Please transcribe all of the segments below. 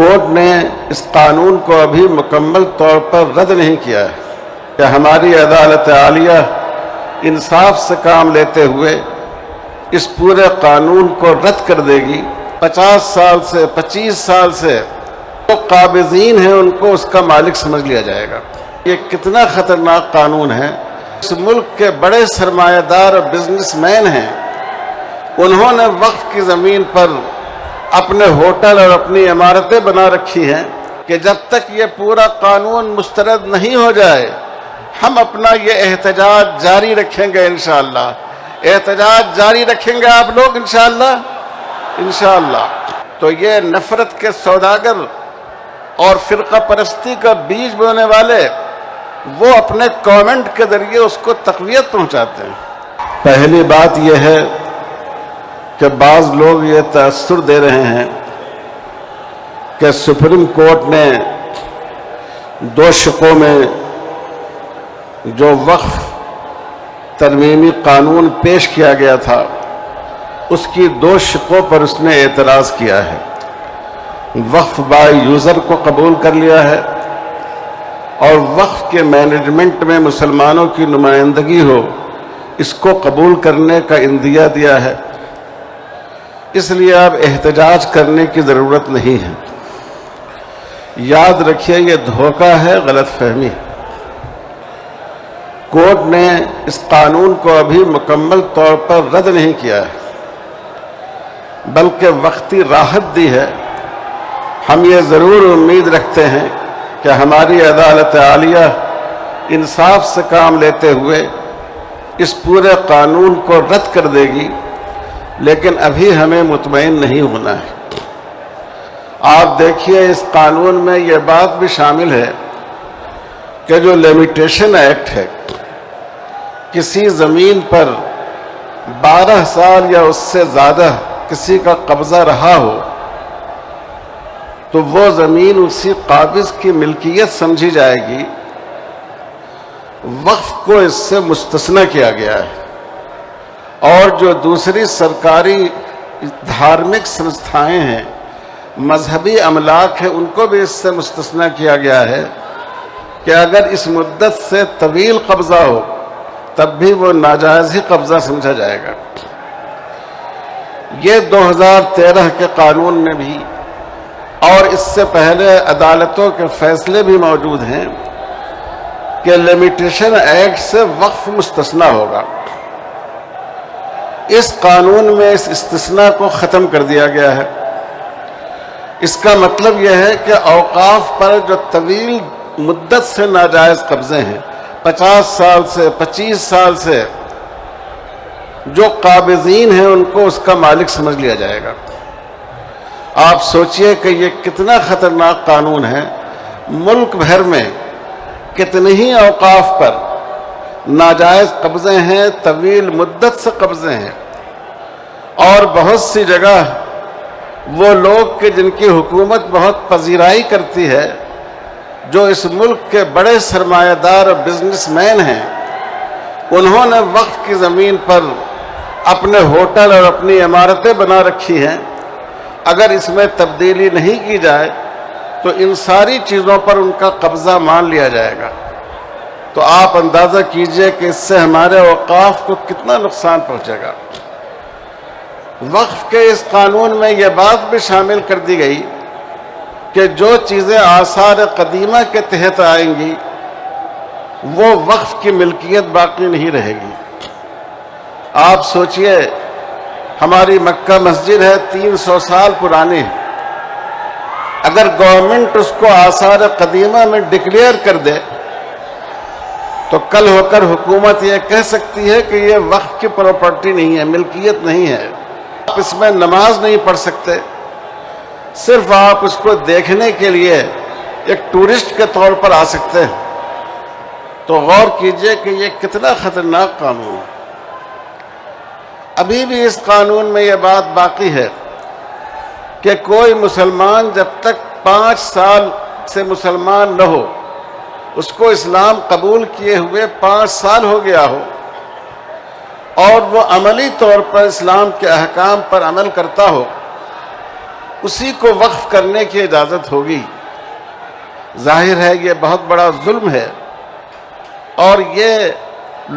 Court نے اس قانون کو ابھی مکمل طور پر رد نہیں کیا ہے کہ ہماری عدالت عالیہ انصاف سے کام لیتے ہوئے اس پورے قانون کو رد کر دے گی۔ 50 سال سے 25 سال سے جو قابضین ہیں ان کو اس کا مالک سمجھ لیا جائے گا۔ یہ کتنا خطرناک قانون ہے۔ اس ملک کے بڑے سرمایہ دار اور بزنس مین ہیں، انہوں نے وقف کی زمین پر اپنے ہوٹل اور اپنی عمارتیں بنا رکھی ہیں کہ جب تک یہ پورا قانون مسترد نہیں ہو جائے ہم اپنا یہ احتجاج جاری رکھیں گے انشاءاللہ۔ احتجاج جاری رکھیں گے آپ لوگ انشاءاللہ۔ تو یہ نفرت کے سوداگر اور فرقہ پرستی کا بیج بونے والے وہ اپنے کامنٹ کے ذریعے اس کو تقویت پہنچاتے ہیں۔ پہلی بات یہ ہے کہ بعض لوگ یہ تاثر دے رہے ہیں کہ سپریم کورٹ نے 2 شقوں میں جو وقف ترمیمی قانون پیش کیا گیا تھا اس کی 2 شقوں پر اس نے اعتراض کیا ہے۔ وقف بائی یوزر کو قبول کر لیا ہے اور وقف کے مینجمنٹ میں مسلمانوں کی نمائندگی ہو اس کو قبول کرنے کا عندیہ دیا ہے۔ اس لیے اب احتجاج کرنے کی ضرورت نہیں ہے۔ یاد رکھیے یہ دھوکہ ہے، غلط فہمی۔ کورٹ نے اس قانون کو ابھی مکمل طور پر رد نہیں کیا ہے بلکہ وقتی راحت دی ہے۔ ہم یہ ضرور امید رکھتے ہیں کہ ہماری عدالت عالیہ انصاف سے کام لیتے ہوئے اس پورے قانون کو رد کر دے گی، لیکن ابھی ہمیں مطمئن نہیں ہونا ہے۔ آپ دیکھیے اس قانون میں یہ بات بھی شامل ہے کہ جو لمیٹیشن ایکٹ ہے، کسی زمین پر 12 سال یا اس سے زیادہ کسی کا قبضہ رہا ہو تو وہ زمین اسی قابض کی ملکیت سمجھی جائے گی۔ وقف کو اس سے مستثنی کیا گیا ہے، اور جو دوسری سرکاری دھارمک سنستھائیں ہیں، مذہبی املاک ہیں، ان کو بھی اس سے مستثنی کیا گیا ہے کہ اگر اس مدت سے طویل قبضہ ہو تب بھی وہ ناجائز ہی قبضہ سمجھا جائے گا۔ یہ 2013 کے قانون میں بھی اور اس سے پہلے عدالتوں کے فیصلے بھی موجود ہیں کہ لمیٹیشن ایکٹ سے وقف مستثنی ہوگا۔ اس قانون میں اس استثناء کو ختم کر دیا گیا ہے۔ اس کا مطلب یہ ہے کہ اوقاف پر جو طویل مدت سے ناجائز قبضے ہیں، 50 سال سے 25 سال سے جو قابضین ہیں ان کو اس کا مالک سمجھ لیا جائے گا۔ آپ سوچئے کہ یہ کتنا خطرناک قانون ہے۔ ملک بھر میں کتنے ہی اوقاف پر ناجائز قبضے ہیں، طویل مدت سے قبضے ہیں، اور بہت سی جگہ وہ لوگ کہ جن کی حکومت بہت پذیرائی کرتی ہے، جو اس ملک کے بڑے سرمایہ دار اور بزنس مین ہیں، انہوں نے وقف کی زمین پر اپنے ہوٹل اور اپنی عمارتیں بنا رکھی ہیں۔ اگر اس میں تبدیلی نہیں کی جائے تو ان ساری چیزوں پر ان کا قبضہ مان لیا جائے گا۔ تو آپ اندازہ کیجئے کہ اس سے ہمارے اوقاف کو کتنا نقصان پہنچے گا۔ وقف کے اس قانون میں یہ بات بھی شامل کر دی گئی کہ جو چیزیں آثار قدیمہ کے تحت آئیں گی وہ وقف کی ملکیت باقی نہیں رہے گی۔ آپ سوچئے ہماری مکہ مسجد ہے 300 سال پرانی، اگر گورنمنٹ اس کو آثار قدیمہ میں ڈکلیئر کر دے تو کل ہو کر حکومت یہ کہہ سکتی ہے کہ یہ وقف کی پراپرٹی نہیں ہے، ملکیت نہیں ہے، آپ اس میں نماز نہیں پڑھ سکتے، صرف آپ اس کو دیکھنے کے لیے ایک ٹورسٹ کے طور پر آ سکتے ہیں۔ تو غور کیجئے کہ یہ کتنا خطرناک قانون ہے۔ ابھی بھی اس قانون میں یہ بات باقی ہے کہ کوئی مسلمان جب تک 5 سال سے مسلمان نہ ہو، اس کو اسلام قبول کیے ہوئے 5 سال ہو گیا ہو اور وہ عملی طور پر اسلام کے احکام پر عمل کرتا ہو، اسی کو وقف کرنے کی اجازت ہوگی۔ ظاہر ہے یہ بہت بڑا ظلم ہے، اور یہ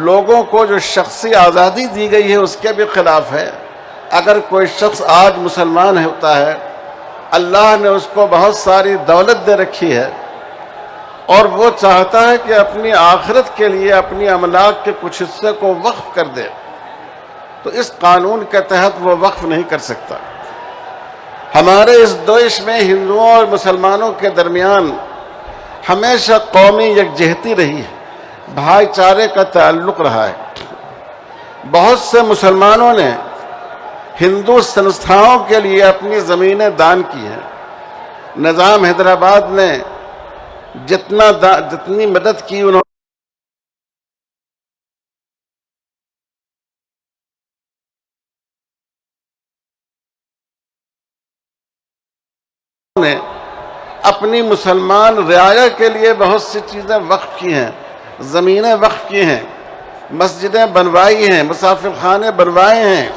لوگوں کو جو شخصی آزادی دی گئی ہے اس کے بھی خلاف ہے۔ اگر کوئی شخص آج مسلمان ہوتا ہے، اللہ نے اس کو بہت ساری دولت دے رکھی ہے، اور وہ چاہتا ہے کہ اپنی آخرت کے لیے اپنی املاک کے کچھ حصے کو وقف کر دے، تو اس قانون کے تحت وہ وقف نہیں کر سکتا۔ ہمارے اس دیش میں ہندوؤں اور مسلمانوں کے درمیان ہمیشہ قومی یکجہتی رہی ہے، بھائی چارے کا تعلق رہا ہے۔ بہت سے مسلمانوں نے ہندو سنستھاؤں کے لیے اپنی زمینیں دان کی ہیں۔ نظام حیدرآباد نے جتنی مدد کی انہوں نے اپنی مسلمان رعایا کے لیے بہت سی چیزیں وقف کی ہیں، زمینیں وقف کی ہیں، مسجدیں بنوائی ہیں، مسافر خانے بنوائے ہیں۔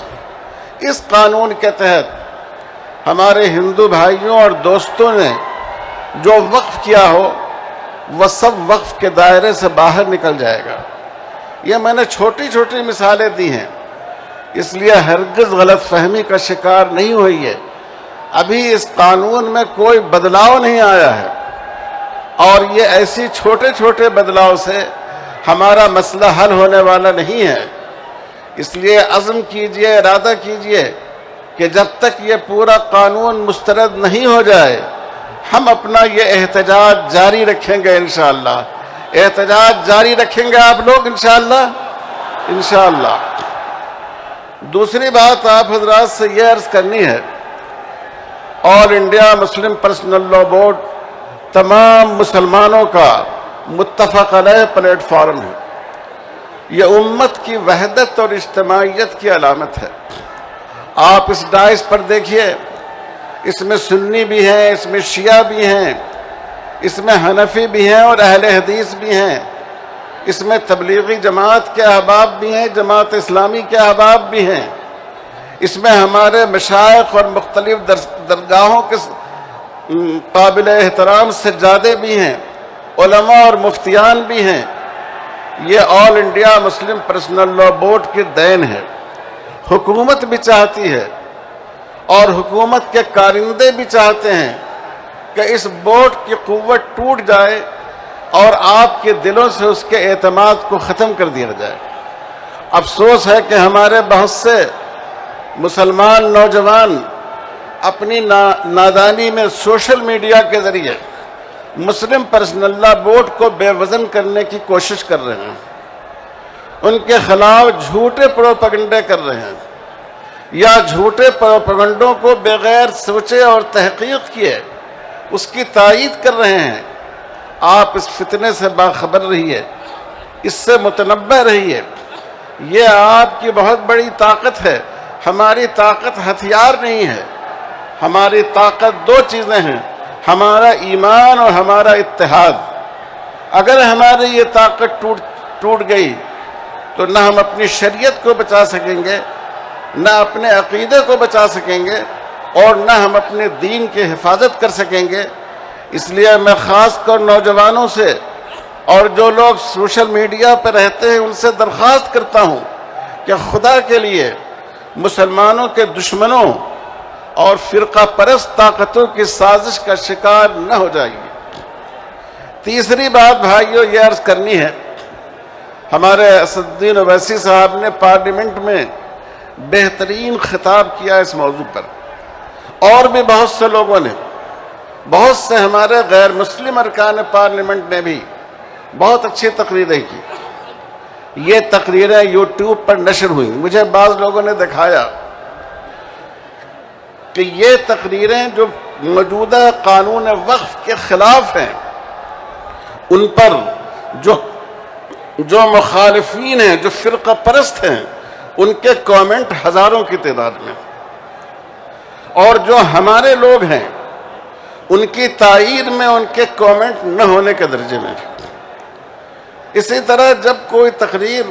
اس قانون کے تحت ہمارے ہندو بھائیوں اور دوستوں نے جو وقف کیا ہو وہ سب وقف کے دائرے سے باہر نکل جائے گا۔ یہ میں نے چھوٹی چھوٹی مثالیں دی ہیں، اس لیے ہرگز غلط فہمی کا شکار نہیں ہوئی ہے۔ ابھی اس قانون میں کوئی بدلاؤ نہیں آیا ہے، اور یہ ایسی چھوٹے چھوٹے بدلاؤ سے ہمارا مسئلہ حل ہونے والا نہیں ہے۔ اس لیے عزم کیجئے، ارادہ کیجئے کہ جب تک یہ پورا قانون مسترد نہیں ہو جائے ہم اپنا یہ احتجاج جاری رکھیں گے انشاءاللہ۔ احتجاج جاری رکھیں گے آپ لوگ انشاءاللہ۔ دوسری بات آپ حضرات سے یہ عرض کرنی ہے، all India Muslim personal law board تمام مسلمانوں کا متفق علیہ پلیٹ فارم ہے۔ یہ امت کی وحدت اور اجتماعیت کی علامت ہے۔ آپ اس ڈائس پر دیکھیے، اس میں سنی بھی ہیں، اس میں شیعہ بھی ہیں، اس میں حنفی بھی ہیں اور اہل حدیث بھی ہیں، اس میں تبلیغی جماعت کے احباب بھی ہیں، جماعت اسلامی کے احباب بھی ہیں، اس میں ہمارے مشائخ اور مختلف درگاہوں کے قابل احترام سجادے بھی ہیں، علماء اور مفتیان بھی ہیں۔ یہ all India Muslim personal law board کی دین ہے۔ حکومت بھی چاہتی ہے اور حکومت کے کارندے بھی چاہتے ہیں کہ اس بورڈ کی قوت ٹوٹ جائے اور آپ کے دلوں سے اس کے اعتماد کو ختم کر دیا جائے۔ افسوس ہے کہ ہمارے بہت سے مسلمان نوجوان اپنی نادانی میں سوشل میڈیا کے ذریعے مسلم پرسنل لاء بورڈ کو بے وزن کرنے کی کوشش کر رہے ہیں، ان کے خلاف جھوٹے پروپیگنڈے کر رہے ہیں، یا جھوٹے پروپیگنڈوں کو بغیر سوچے اور تحقیق کیے اس کی تائید کر رہے ہیں۔ آپ اس فتنے سے باخبر رہیے، اس سے متنبہ رہیے۔ یہ آپ کی بہت بڑی طاقت ہے۔ ہماری طاقت ہتھیار نہیں ہے، ہماری طاقت دو چیزیں ہیں، ہمارا ایمان اور ہمارا اتحاد۔ اگر ہماری یہ طاقت ٹوٹ گئی تو نہ ہم اپنی شریعت کو بچا سکیں گے، نہ اپنے عقیدے کو بچا سکیں گے، اور نہ ہم اپنے دین کی حفاظت کر سکیں گے۔ اس لیے میں خاص کر نوجوانوں سے اور جو لوگ سوشل میڈیا پہ رہتے ہیں ان سے درخواست کرتا ہوں کہ خدا کے لیے مسلمانوں کے دشمنوں اور فرقہ پرست طاقتوں کی سازش کا شکار نہ ہو جائیے۔ تیسری بات بھائیو یہ عرض کرنی ہے، ہمارے اسد الدین اویسی صاحب نے پارلیمنٹ میں بہترین خطاب کیا اس موضوع پر، اور بھی بہت سے لوگوں نے، بہت سے ہمارے غیر مسلم ارکان پارلیمنٹ نے بھی بہت اچھی تقریریں کی۔ یہ تقریریں یوٹیوب پر نشر ہوئیں، مجھے بعض لوگوں نے دکھایا کہ یہ تقریریں جو موجودہ قانون وقف کے خلاف ہیں، ان پر جو مخالفین ہیں، جو فرقہ پرست ہیں، ان کے کامنٹ ہزاروں کی تعداد میں، اور جو ہمارے لوگ ہیں ان کی تائید میں ان کے کامنٹ نہ ہونے کے درجے میں۔ اسی طرح جب کوئی تقریر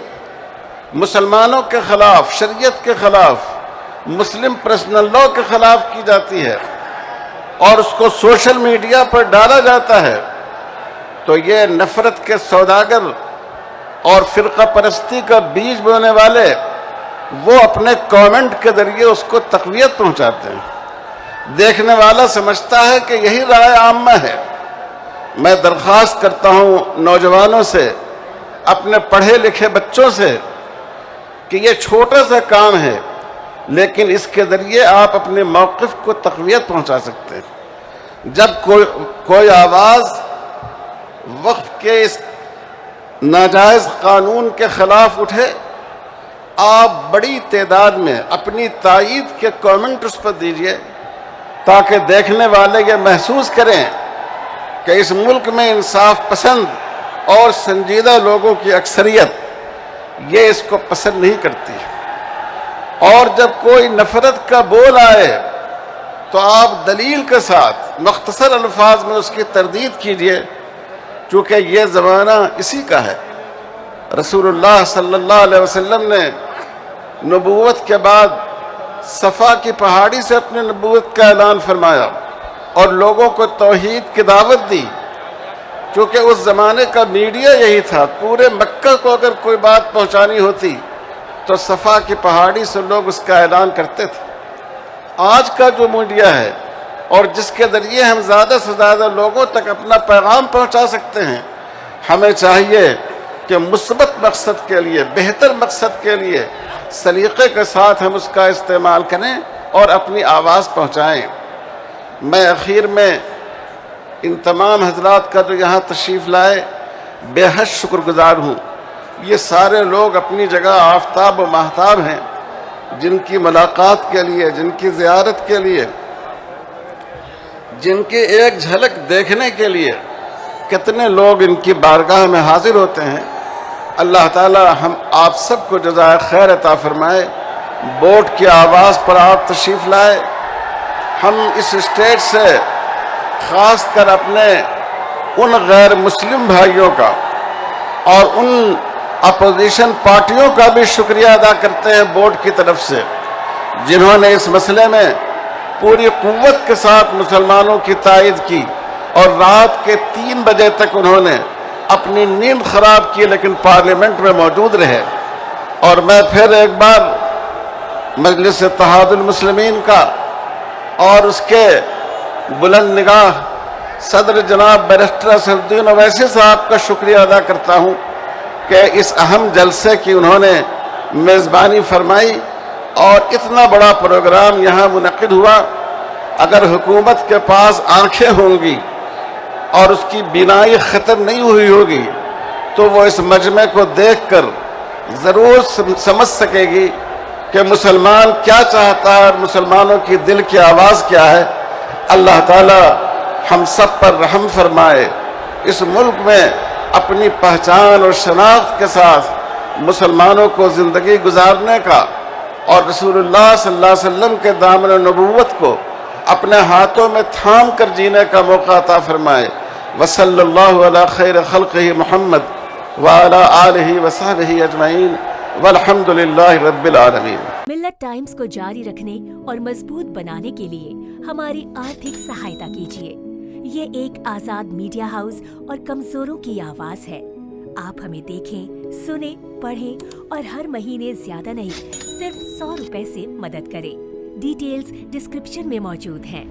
مسلمانوں کے خلاف، شریعت کے خلاف، مسلم پرسنل لاء کے خلاف کی جاتی ہے اور اس کو سوشل میڈیا پر ڈالا جاتا ہے تو یہ نفرت کے سوداگر اور فرقہ پرستی کا بیج بونے والے وہ اپنے کامنٹ کے ذریعے اس کو تقویت پہنچاتے ہیں۔ دیکھنے والا سمجھتا ہے کہ یہی رائے عامہ ہے۔ میں درخواست کرتا ہوں نوجوانوں سے، اپنے پڑھے لکھے بچوں سے، کہ یہ چھوٹا سا کام ہے لیکن اس کے ذریعے آپ اپنے موقف کو تقویت پہنچا سکتے ہیں۔ جب کوئی آواز وقف کے اس ناجائز قانون کے خلاف اٹھے، آپ بڑی تعداد میں اپنی تائید کے کامنٹ اس پر دیجئے تاکہ دیکھنے والے یہ محسوس کریں کہ اس ملک میں انصاف پسند اور سنجیدہ لوگوں کی اکثریت یہ اس کو پسند نہیں کرتی۔ اور جب کوئی نفرت کا بول آئے تو آپ دلیل کے ساتھ مختصر الفاظ میں اس کی تردید کیجئے، چونکہ یہ زمانہ اسی کا ہے۔ رسول اللہ صلی اللہ علیہ وسلم نے نبوت کے بعد صفا کی پہاڑی سے اپنے نبوت کا اعلان فرمایا اور لوگوں کو توحید کی دعوت دی، چونکہ اس زمانے کا میڈیا یہی تھا۔ پورے مکہ کو اگر کوئی بات پہنچانی ہوتی تو صفا کی پہاڑی سے لوگ اس کا اعلان کرتے تھے۔ آج کا جو میڈیا ہے اور جس کے ذریعے ہم زیادہ سے زیادہ لوگوں تک اپنا پیغام پہنچا سکتے ہیں، ہمیں چاہیے کہ مثبت مقصد کے لیے، بہتر مقصد کے لیے سلیقے کے ساتھ ہم اس کا استعمال کریں اور اپنی آواز پہنچائیں۔ میں اخیر میں ان تمام حضرات کا جو یہاں تشریف لائے بے حد شکر گزار ہوں۔ یہ سارے لوگ اپنی جگہ آفتاب و ماہتاب ہیں، جن کی ملاقات کے لیے، جن کی زیارت کے لیے، جن کی ایک جھلک دیکھنے کے لیے کتنے لوگ ان کی بارگاہ میں حاضر ہوتے ہیں۔ اللہ تعالی ہم آپ سب کو جزائے خیر عطا فرمائے۔ بورڈ کی آواز پر آپ تشریف لائے۔ ہم اس اسٹیج سے خاص کر اپنے ان غیر مسلم بھائیوں کا اور ان اپوزیشن پارٹیوں کا بھی شکریہ ادا کرتے ہیں بورڈ کی طرف سے، جنہوں نے اس مسئلے میں پوری قوت کے ساتھ مسلمانوں کی تائید کی اور رات کے 3 بجے تک انہوں نے اپنی نیند خراب کی لیکن پارلیمنٹ میں موجود رہے۔ اور میں پھر ایک بار مجلس اتحاد المسلمین کا اور اس کے بلند نگاہ صدر جناب بیرسٹر اسدالدین اویسی صاحب کا شکریہ ادا کرتا ہوں کہ اس اہم جلسے کی انہوں نے میزبانی فرمائی اور اتنا بڑا پروگرام یہاں منعقد ہوا۔ اگر حکومت کے پاس آنکھیں ہوں گی اور اس کی بینائی ختم نہیں ہوئی ہوگی تو وہ اس مجمع کو دیکھ کر ضرور سمجھ سکے گی کہ مسلمان کیا چاہتا ہے اور مسلمانوں کی دل کی آواز کیا ہے۔ اللہ تعالی ہم سب پر رحم فرمائے، اس ملک میں اپنی پہچان اور شناخت کے ساتھ مسلمانوں کو زندگی گزارنے کا اور رسول اللہ صلی اللہ علیہ وسلم کے دامن نبوت کو اپنے ہاتھوں میں تھام کر جینے کا موقع عطا فرمائے۔ وصلی اللہ علی خیر خلقہ محمد وعلی آلہ وصحبہ اجمعین والحمد للہ رب العالمین۔ ملت ٹائمز کو جاری رکھنے اور مضبوط بنانے کے لیے ہماری آرتھک سہایتا کیجیے۔ یہ ایک آزاد میڈیا ہاؤس اور کمزوروں کی آواز ہے۔ آپ ہمیں دیکھیں، سنیں، پڑھیں اور ہر مہینے زیادہ نہیں صرف 100 روپے سے مدد کریں۔ ڈیٹیلز ڈسکرپشن میں موجود ہیں۔